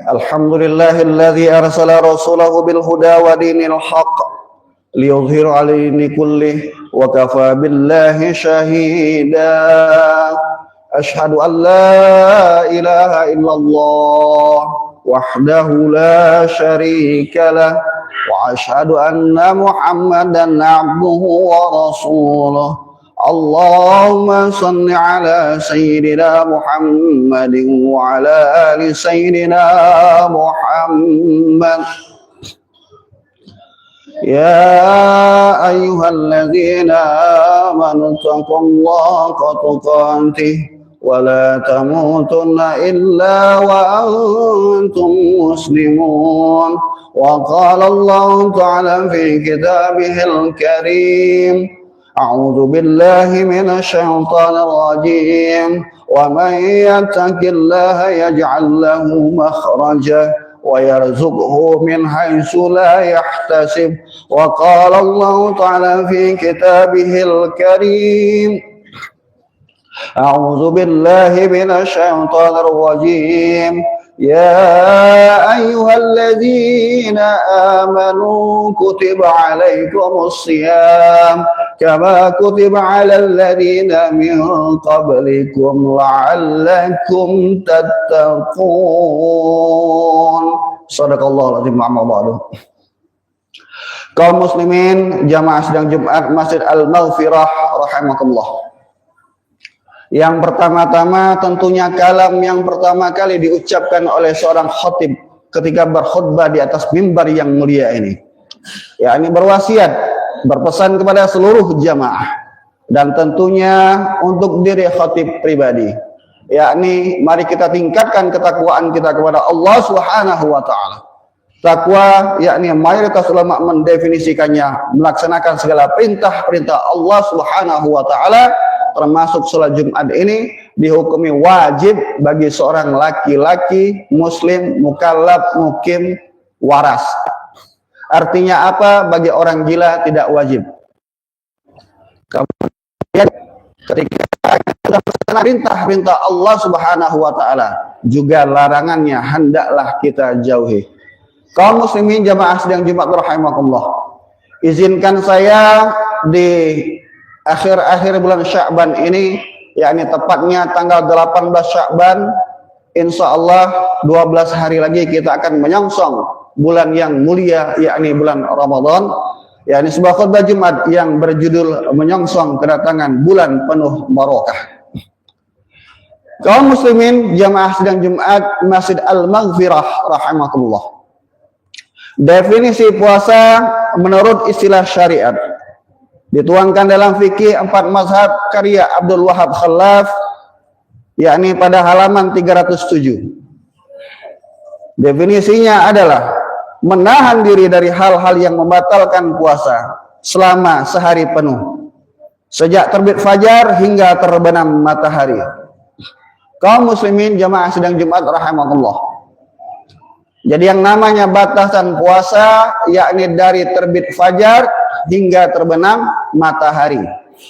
الحمد لله الذي أرسل رسوله بالهدى ودين الحق ليظهر على الدين كله وكفى بالله شهيدا أشهد أن لا إله إلا الله وحده لا شريك له وأشهد أن محمدا عبده ورسوله اللهم صل على سيدنا محمد وعلى آل سيدنا محمد يا أيها الذين آمنوا اتقوا الله حق تقاته ولا تموتن إلا وأنتم مسلمون وقال الله تعالى في كتابه الكريم أعوذ بالله من الشيطان الرجيم ومن يتق الله يجعل له مخرجا ويرزقه من حيث لا يحتسب وقال الله تعالى في كتابه الكريم أعوذ بالله من الشيطان الرجيم يا أيها الذين آمنوا كتب عليكم الصيام كما كتب على الذين من قبلكم لعلكم تتقون. Shadaqallahul azim. Amma ba'du. Kaum muslimin jamaah sidang Jumat Masjid Al-Maghfirah rahimakumullah. Yang pertama-tama tentunya kalam yang pertama kali diucapkan oleh seorang khatib ketika berkhutbah di atas mimbar yang mulia ini, yakni berwasiat, berpesan kepada seluruh jamaah dan tentunya untuk diri khatib pribadi, yakni mari kita tingkatkan ketakwaan kita kepada Allah Subhanahu wa taala. Takwa yakni mayoritas ulama mendefinisikannya melaksanakan segala perintah-perintah Allah Subhanahu wa taala, termasuk sholat Jumat ini dihukumi wajib bagi seorang laki-laki muslim mukallaf mukim waras. Artinya apa? Bagi orang gila tidak wajib. Kemudian ketika kita perintah-perintah Allah Subhanahu wa taala, juga larangannya hendaklah kita jauhi. Kaum muslimin jamaah sidang Jumat rahimakumullah, izinkan saya di akhir-akhir bulan Sya'ban ini, yakni tepatnya tanggal 18 Sya'ban, insya Allah 12 hari lagi kita akan menyongsong bulan yang mulia, yakni bulan Ramadan, yakni sebuah khutbah Jumat yang berjudul menyongsong kedatangan bulan penuh barokah. Kaum muslimin jamaah sidang Jumat Masjid Al-Maghfirah rahimakumullah, definisi puasa menurut istilah syariat dituangkan dalam fikih 4 mazhab karya Abdul Wahab Khalaf, yakni pada halaman 307. Definisinya adalah menahan diri dari hal-hal yang membatalkan puasa selama sehari penuh, sejak terbit fajar hingga terbenam matahari. Kaum muslimin jamaah sidang Jumat rahimakumullah, jadi yang namanya batasan puasa yakni dari terbit fajar hingga terbenam matahari,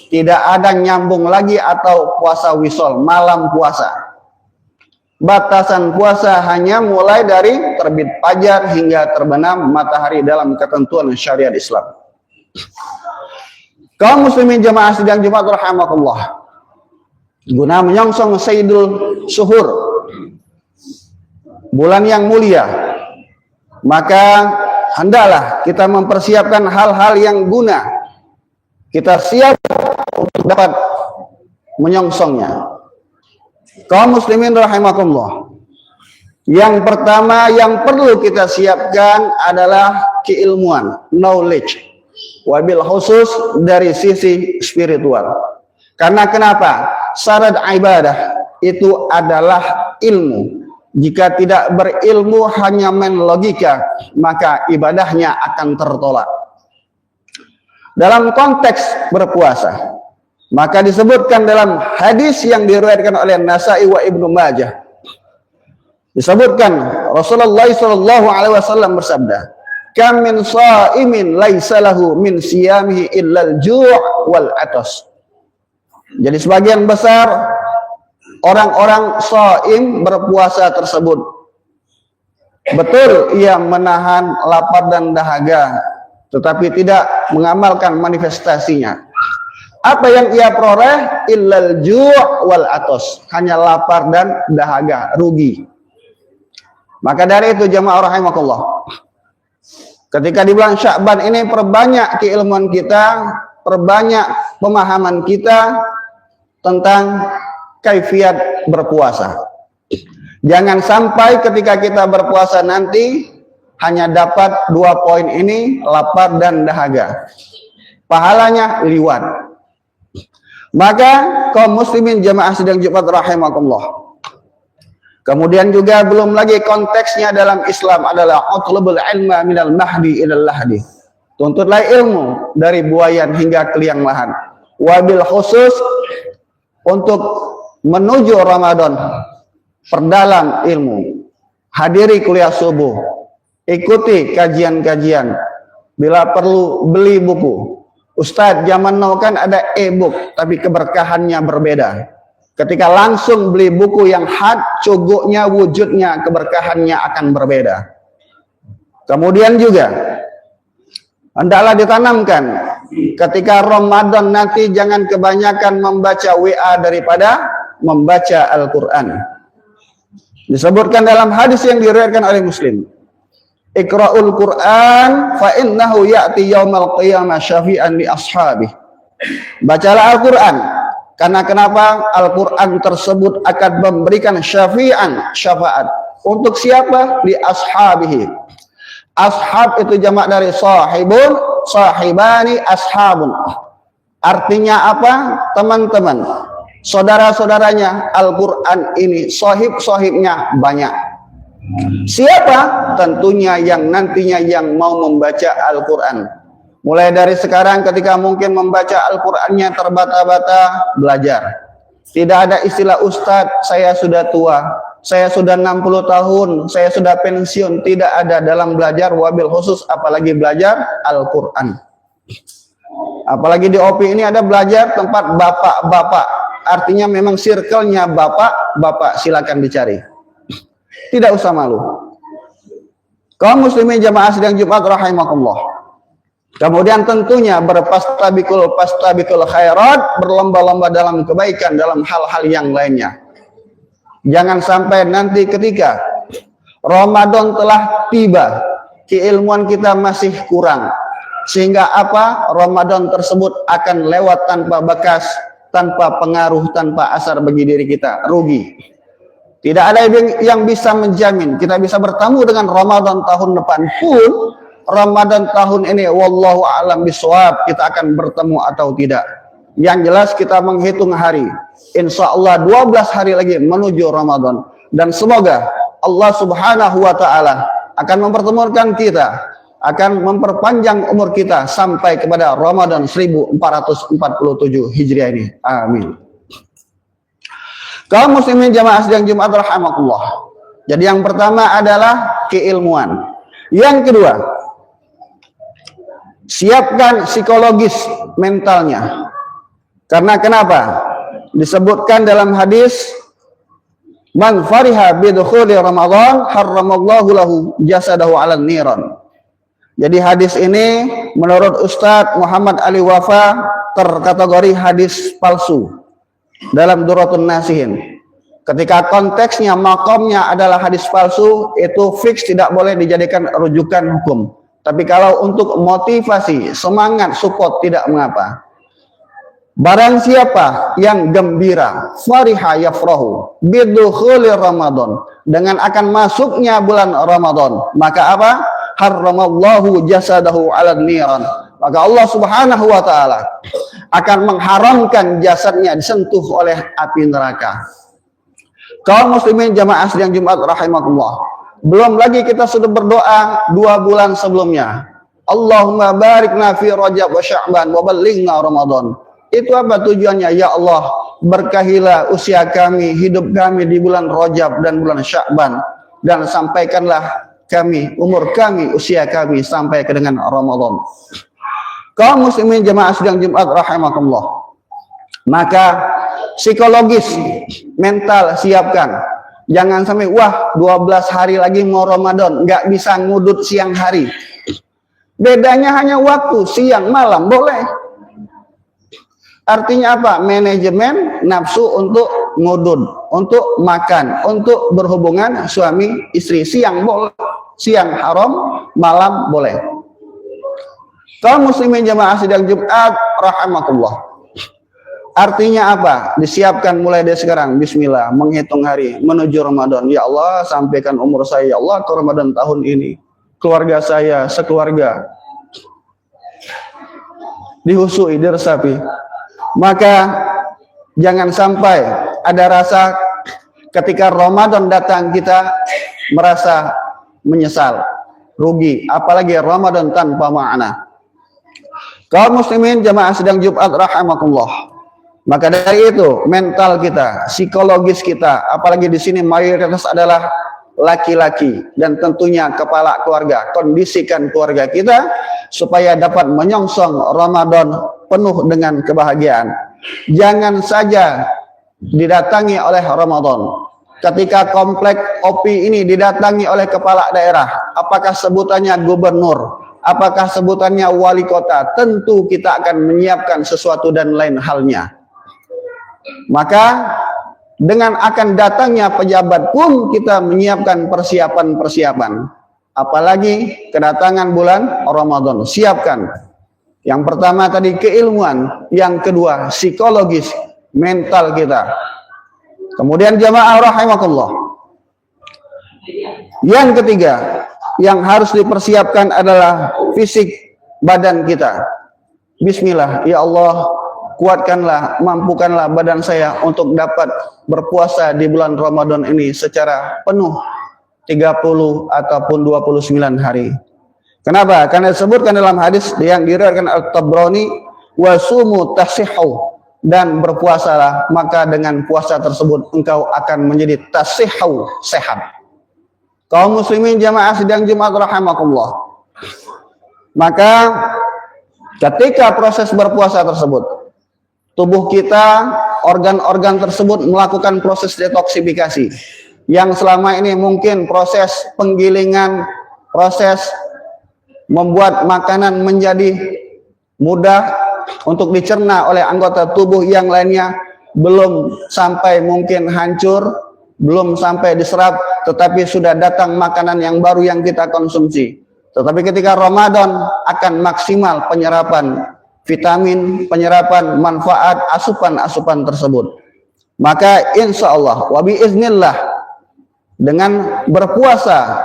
tidak ada nyambung lagi atau puasa wisol, malam puasa. Batasan puasa hanya mulai dari terbit fajar hingga terbenam matahari dalam ketentuan syariat Islam. Kaum muslimin jamaah sidang Jumat rahimakumullah, guna menyongsong Sayyidul Syuhur, bulan yang mulia, maka hendaklah kita mempersiapkan hal-hal yang guna kita siap untuk dapat menyongsongnya. Kaum muslimin rahimakumullah, yang pertama yang perlu kita siapkan adalah keilmuan, knowledge, wabil khusus dari sisi spiritual. Karena kenapa? Syarat ibadah itu adalah ilmu. Jika tidak berilmu hanya main logika, maka ibadahnya akan tertolak. Dalam konteks berpuasa, maka disebutkan dalam hadis yang diriwayatkan oleh Nasa'i wa Ibnu Majah, disebutkan Rasulullah SAW bersabda, "Kam min sha'imin laisa lahu min siyamihi illal ju' wal atas." Jadi sebagian besar orang-orang shaim berpuasa tersebut. Betul ia menahan lapar dan dahaga, tetapi tidak mengamalkan manifestasinya. Apa yang ia peroleh? Illal ju' wal atos, hanya lapar dan dahaga, rugi. Maka dari itu jamaah rahimakumullah, ketika di bulan Sya'ban ini perbanyak keilmuan kita, perbanyak pemahaman kita tentang kaifiat berpuasa. Jangan sampai ketika kita berpuasa nanti hanya dapat 2 poin ini, lapar dan dahaga. Pahalanya liwat. Maka kaum muslimin jamaah sidang Jumat rahimakumullah. Kemudian juga belum lagi konteksnya dalam Islam adalah utlubul ilma minal mahdi ilal lahdi. Tuntutlah ilmu dari buayan hingga ke liang lahat. Wabil khusus untuk menuju Ramadan, perdalam ilmu. Hadiri kuliah subuh. Ikuti kajian-kajian. Bila perlu beli buku. Ustadz zaman now kan ada e-book, tapi keberkahannya berbeda. Ketika langsung beli buku yang had, cuguknya, wujudnya, keberkahannya akan berbeda. Kemudian juga hendaklah ditanamkan ketika Ramadan nanti jangan kebanyakan membaca WA daripada membaca Al-Quran. Disebutkan dalam hadis yang diriwayatkan oleh Muslim, Iqra'ul Quran fa innahu ya'ti yaumal qiyamah syafi'an li ashabih. Bacalah Al-Quran, karena kenapa? Al-Quran tersebut akan memberikan syafaat untuk siapa? Li ashabihi. Ashab itu jamak dari sahibun, sahibani, ashabun. Artinya apa? Teman-teman, saudara-saudaranya. Al-Quran ini sahib-sahibnya banyak. Siapa? Tentunya yang nantinya yang mau membaca Al-Quran. Mulai dari sekarang ketika mungkin membaca Al-Qurannya terbata-bata, belajar. Tidak ada istilah Ustadz, saya sudah tua, saya sudah 60 tahun, saya sudah pensiun. Tidak ada dalam belajar, wabil khusus apalagi belajar Al-Quran. Apalagi di OP ini ada belajar tempat bapak-bapak. Artinya memang circle-nya bapak-bapak, silakan dicari. Tidak usah malu. Kaum muslimin jamaah sidang Jumat rahimakumullah. Kemudian tentunya berpastabikul khairat, berlomba-lomba dalam kebaikan dalam hal-hal yang lainnya. Jangan sampai nanti ketika Ramadan telah tiba, keilmuan kita masih kurang. Sehingga apa? Ramadan tersebut akan lewat tanpa bekas, tanpa pengaruh, tanpa asar bagi diri kita. Rugi. Tidak ada yang bisa menjamin kita bisa bertemu dengan Ramadan tahun depan pun. Ramadan tahun ini wallahu a'lam bishawab kita akan bertemu atau tidak. Yang jelas kita menghitung hari. Insya Allah 12 hari lagi menuju Ramadan. Dan semoga Allah subhanahu wa ta'ala akan mempertemukan kita, akan memperpanjang umur kita sampai kepada Ramadan 1447 Hijriah ini. Amin. Kaum muslimin jamaah sidang Jumat rahimakumullah. Jadi yang pertama adalah keilmuan. Yang kedua, siapkan psikologis mentalnya. Karena kenapa? Disebutkan dalam hadis, man fariha bidukhuli Ramadan harramallahu lahu jasadahu 'alan niran. Jadi hadis ini menurut Ustadz Muhammad Ali Wafa terkategori hadis palsu dalam Duratun Nasihin. Ketika konteksnya, makomnya adalah hadis palsu, itu fix tidak boleh dijadikan rujukan hukum. Tapi kalau untuk motivasi, semangat, support, tidak mengapa. Barang siapa yang gembira, fariha yafrahu bidukhuli Ramadan, dengan akan masuknya bulan Ramadan, maka apa? Harramallahu jasadahu 'alan niran. Maka Allah subhanahu wa ta'ala akan mengharamkan jasadnya disentuh oleh api neraka. Kaum muslimin jamaah sidang Jumat rahimakumullah. Belum lagi kita sudah berdoa 2 bulan sebelumnya. Allahumma barikna fi Rajab wa Sya'ban wa ballighna Ramadan. Itu apa tujuannya? Ya Allah, berkahilah usia kami, hidup kami di bulan Rajab dan bulan Sya'ban, dan sampaikanlah kami, umur kami, usia kami sampai ke dengan Ramadan. Kaum muslimin jamaah sidang Jumat rahimakumullah. Maka psikologis, mental siapkan. Jangan sampai, wah 12 hari lagi mau Ramadan, nggak bisa ngudut siang hari. Bedanya hanya waktu, siang, malam, boleh. Artinya apa? Manajemen nafsu untuk ngudut, untuk makan, untuk berhubungan suami istri. Siang boleh, siang haram, malam boleh. Kaum muslimin jamaah sidang Jumat rahimakumullah. Artinya apa? Disiapkan mulai dari sekarang. Bismillah, menghitung hari menuju Ramadan. Ya Allah, sampaikan umur saya ya Allah ke Ramadan tahun ini. Keluarga saya sekeluarga dihusui, diresapi. Maka jangan sampai ada rasa ketika Ramadan datang kita merasa menyesal, rugi, apalagi Ramadan tanpa makna. Kaum muslimin jamaah sidang Jumat rahimakumullah. Maka dari itu mental kita, psikologis kita, apalagi di sini mayoritas adalah laki-laki dan tentunya kepala keluarga, kondisikan keluarga kita supaya dapat menyongsong Ramadan penuh dengan kebahagiaan. Jangan saja didatangi oleh Ramadan. Ketika komplek OPI ini didatangi oleh kepala daerah, apakah sebutannya gubernur, apakah sebutannya wali kota, tentu kita akan menyiapkan sesuatu dan lain halnya. Maka dengan akan datangnya pejabat pun kita menyiapkan persiapan-persiapan. Apalagi kedatangan bulan Ramadan, siapkan. Yang pertama tadi keilmuan, yang kedua psikologis, mental kita. Kemudian jamaah rahimakumullah. Yang ketiga, yang harus dipersiapkan adalah fisik badan kita. Bismillah, ya Allah, kuatkanlah, mampukanlah badan saya untuk dapat berpuasa di bulan Ramadan ini secara penuh 30 ataupun 29 hari. Kenapa? Karena disebutkan dalam hadis yang diriwayatkan Al-Tabrani, wasumu tasihhu, dan berpuasalah, maka dengan puasa tersebut engkau akan menjadi tasihhu, sehat. Kaum muslimin jamaah sidang Jumat rahimakumullah. Maka ketika proses berpuasa tersebut, tubuh kita, organ-organ tersebut melakukan proses detoksifikasi. Yang selama ini mungkin proses penggilingan, proses membuat makanan menjadi mudah untuk dicerna oleh anggota tubuh yang lainnya, belum sampai mungkin hancur, belum sampai diserap, tetapi sudah datang makanan yang baru yang kita konsumsi. Tetapi ketika Ramadan akan maksimal penyerapan vitamin, penyerapan manfaat asupan-asupan tersebut. Maka insya Allah wa biiznillah, dengan berpuasa,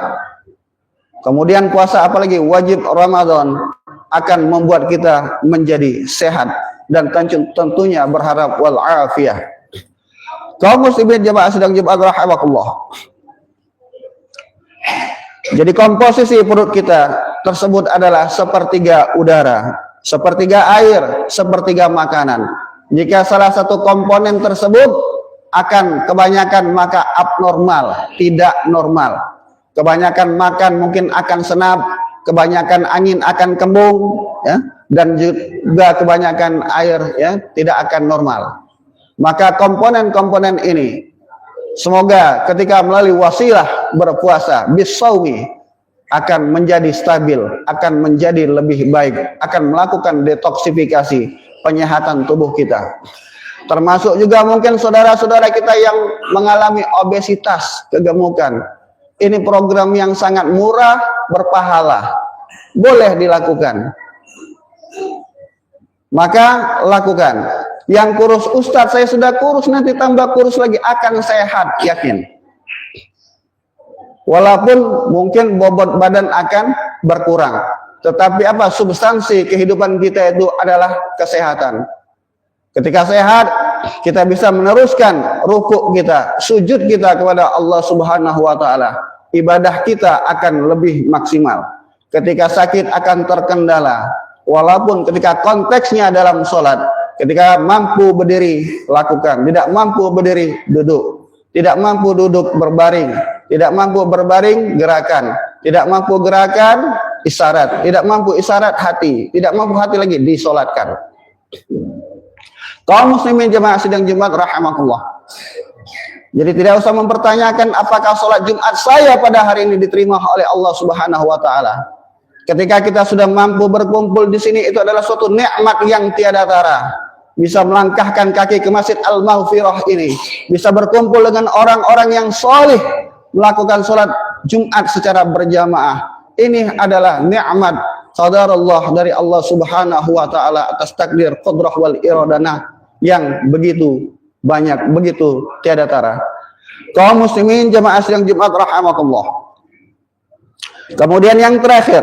kemudian puasa apalagi wajib Ramadan, akan membuat kita menjadi sehat dan tentunya berharap wal afiyah. Kaum muslimin jamaah sedang Jumat rahimakumullah. Jadi komposisi perut kita tersebut adalah sepertiga udara, sepertiga air, sepertiga makanan. Jika salah satu komponen tersebut akan kebanyakan maka abnormal, tidak normal. Kebanyakan makan mungkin akan senap, kebanyakan angin akan kembung, ya, dan juga kebanyakan air, ya, tidak akan normal. Maka komponen-komponen ini semoga ketika melalui wasilah berpuasa bisaumi akan menjadi stabil, akan menjadi lebih baik, akan melakukan detoksifikasi penyehatan tubuh kita. Termasuk juga mungkin saudara-saudara kita yang mengalami obesitas, kegemukan. Ini program yang sangat murah, berpahala. Boleh dilakukan. Maka lakukan. Yang kurus, Ustadz saya sudah kurus, nanti tambah kurus lagi, akan sehat, yakin. Walaupun mungkin bobot badan akan berkurang. Tetapi apa? Substansi kehidupan kita itu adalah kesehatan. Ketika sehat, kita bisa meneruskan rukuk kita, sujud kita kepada Allah Subhanahu wa Ta'ala. Ibadah kita akan lebih maksimal. Ketika sakit akan terkendala. Walaupun ketika konteksnya dalam sholat, ketika mampu berdiri, lakukan. Tidak mampu berdiri, duduk. Tidak mampu duduk, berbaring. Tidak mampu berbaring, gerakan. Tidak mampu gerakan, isyarat. Tidak mampu isyarat, hati. Tidak mampu hati lagi, disolatkan. Kaum muslimin jemaah sidang Jumat rahimakumullah. Jadi tidak usah mempertanyakan apakah sholat Jumat saya pada hari ini diterima oleh Allah Subhanahu wa taala. Ketika kita sudah mampu berkumpul di sini, itu adalah suatu nikmat yang tiada tara. Bisa melangkahkan kaki ke Masjid Al-Maghfirah ini, bisa berkumpul dengan orang-orang yang soleh, melakukan sholat Jumat secara berjamaah. Ini adalah nikmat qadarullah dari Allah Subhanahu wa taala atas takdir, qadrah wal iradanah yang begitu banyak, begitu tiada tara. Kaum muslimin jemaah sidang Jumat rahimakumullah. Kemudian yang terakhir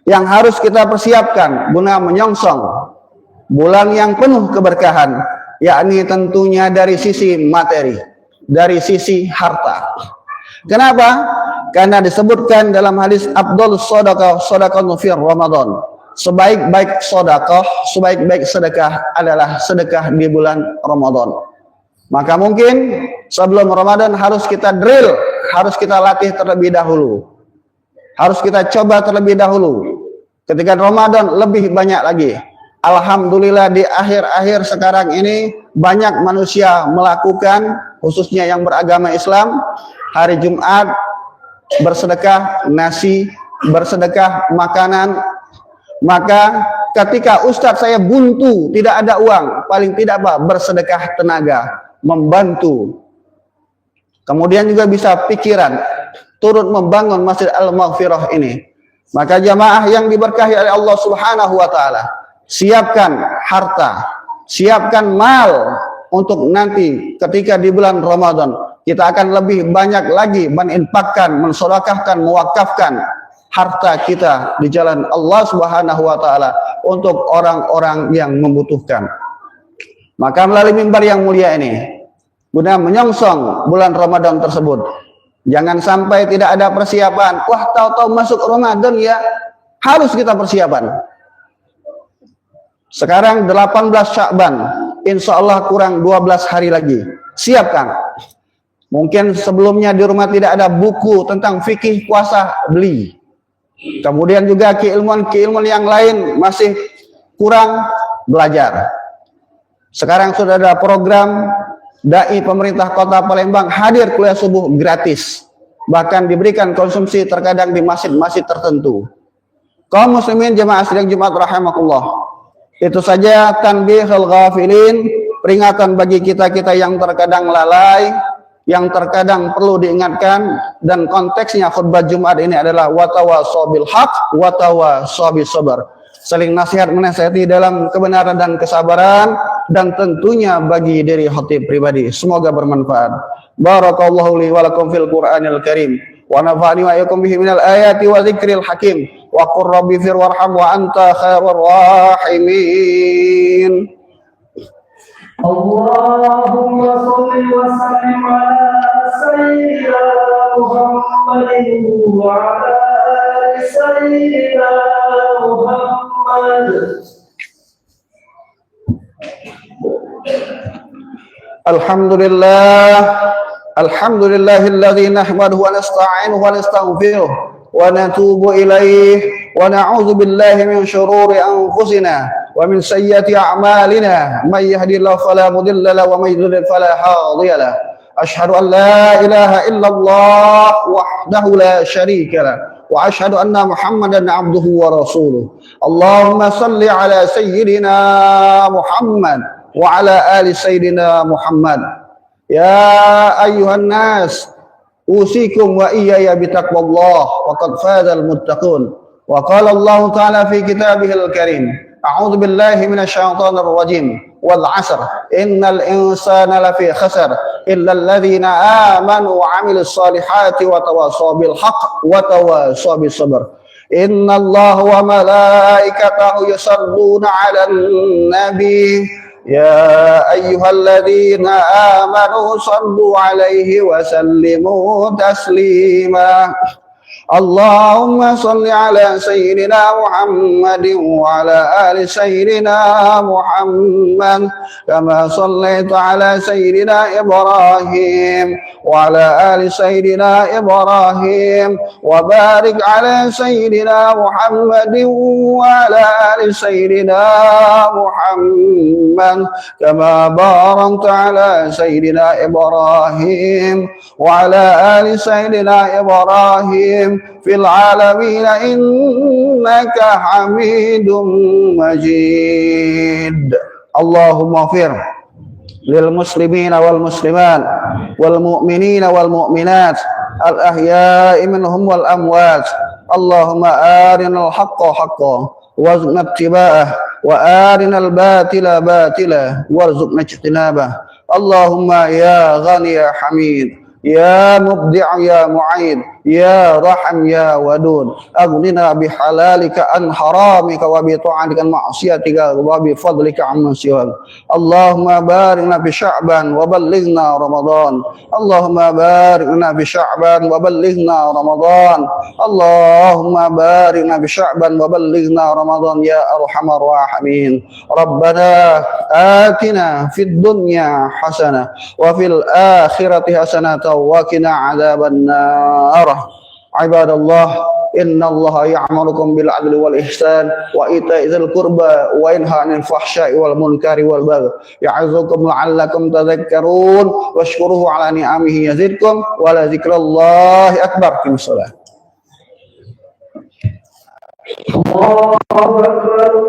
yang harus kita persiapkan guna menyongsong bulan yang penuh keberkahan, yakni tentunya dari sisi materi, dari sisi harta. Kenapa? Karena disebutkan dalam hadis Abdul Sadaqah Sadaqah Nufir Ramadan. Sebaik-baik sedekah, sebaik-baik sedekah adalah sedekah di bulan Ramadan. Maka mungkin sebelum Ramadan harus kita drill, harus kita latih terlebih dahulu. Harus kita coba terlebih dahulu. Ketika Ramadan lebih banyak lagi. Alhamdulillah di akhir-akhir sekarang ini banyak manusia melakukan, khususnya yang beragama Islam, hari Jumat bersedekah nasi, bersedekah makanan. Maka ketika Ustadz saya buntu, tidak ada uang, paling tidak bersedekah tenaga, membantu. Kemudian juga bisa pikiran, turut membangun Masjid Al-Maghfirah ini. Maka jamaah yang diberkahi oleh Allah Subhanahu wa taala, siapkan harta, siapkan mal untuk nanti ketika di bulan Ramadan kita akan lebih banyak lagi meninfakkan, mensedekahkan, mewakafkan harta kita di jalan Allah Subhanahu wa taala untuk orang-orang yang membutuhkan. Maka melalui mimbar yang mulia ini, guna menyongsong bulan Ramadan tersebut, jangan sampai tidak ada persiapan. Wah, tahu-tahu masuk Ramadan ya, harus kita persiapan. Sekarang 18 Sya'ban, insya Allah kurang 12 hari lagi. Siapkan. Mungkin sebelumnya di rumah tidak ada buku tentang fikih puasa, beli. Kemudian juga keilmuan yang lain masih kurang, belajar. Sekarang sudah ada program dai pemerintah Kota Palembang hadir kuliah subuh gratis. Bahkan diberikan konsumsi terkadang di masjid-masjid tertentu. Kaum muslimin jemaah sidang Jumat rahimakumullah. Itu saja tanbihul ghafilin, peringatan bagi kita-kita yang terkadang lalai, yang terkadang perlu diingatkan, dan konteksnya khutbah Jumat ini adalah watawasobil haq, watawasobil sabar. Saling nasihat menasihati dalam kebenaran dan kesabaran, dan tentunya bagi diri khatib pribadi. Semoga bermanfaat. Barakallahu li wa lakum fil Qur'anil Karim. Wa nafa'ani wa iyyakum bihi minal ayati wa dzikril hakim. Wa qur rabbi fir warham wa anta khairur rahimin. Allahumma sholli wa sallim ala sayyidina Muhammadin wa ala ali sayyidina Muhammad. Alhamdulillahilladzi nahmaduhu wa nasta'inuhu wa nastaghfiruh wa natubu ilaih wa na'udzu billahi min syururi anfusina wa min sayyiati a'malina may yahdihillahu fala mudilla lahu wa may yudlil fala hadiya lahu. Asyhadu an la ilaha illallah wahdahu la syarika lahu wa asyhadu anna Muhammadan 'abduhu wa rasuluh. Allahumma shalli ala sayyidina Muhammad wa ala ali sayyidina Muhammad. Ya ayyuhan nas, usikum wa iyaya bitaqwallah wa qad fazal muttaqun. Wa qala Allah ta'ala fi kitabihil karim, a'udzu billahi minasyaitonir rajim, wal 'asr innal insana lafi khasar illa alladhina amanu wa 'amilus solihati wa tawasaw bil haqq wa tawasaw bis sabr. Innallaha wa malaikatahu yusalluna 'alan nabi ya ayyuhalladzina amanu sallu 'alaihi wa sallimu taslima. اللهم صل على سيدنا محمد وعلى آل سيدنا محمد كما صليت على سيدنا إبراهيم وعلى آل سيدنا إبراهيم وبارك على سيدنا محمد وعلى آل سيدنا محمد كما باركت على سيدنا إبراهيم وعلى آل سيدنا إبراهيم في العالمين إنك حميد مجيد. اللهم اغفر للمسلمين والمسلمات والمؤمنين والمؤمنات الأحياء منهم والأموات. اللهم آرنا الحق حقا وارزقنا اتباعه وآرنا الباطل باطلا وارزقنا اجتنابه. اللهم يا غني يا حميد يا مبدع يا معيد يا رحم يا ودود أغننا بحلالك عن حرامك وبطاعتك عن معصيتك وبفضلك عمن سواك. اللهم باركنا بشعبان وبلغنا رمضان. اللهم باركنا بشعبان وبلغنا رمضان. اللهم باركنا بشعبان وبلغنا رمضان يا أرحم الراحمين. ربنا آتنا في الدنيا حسنة وفي الآخرة حسنة وقنا عذاب النار. عباد الله إن الله يأمركم بالعدل والإحسان وإيتاء ذي القربى وينهى عن الفحشاء والمنكر والبغي يعظكم لعلكم تذكرون واشكروه على نعمه يزدكم ولذكر الله أكبر. في الصلاة. الله أكبر.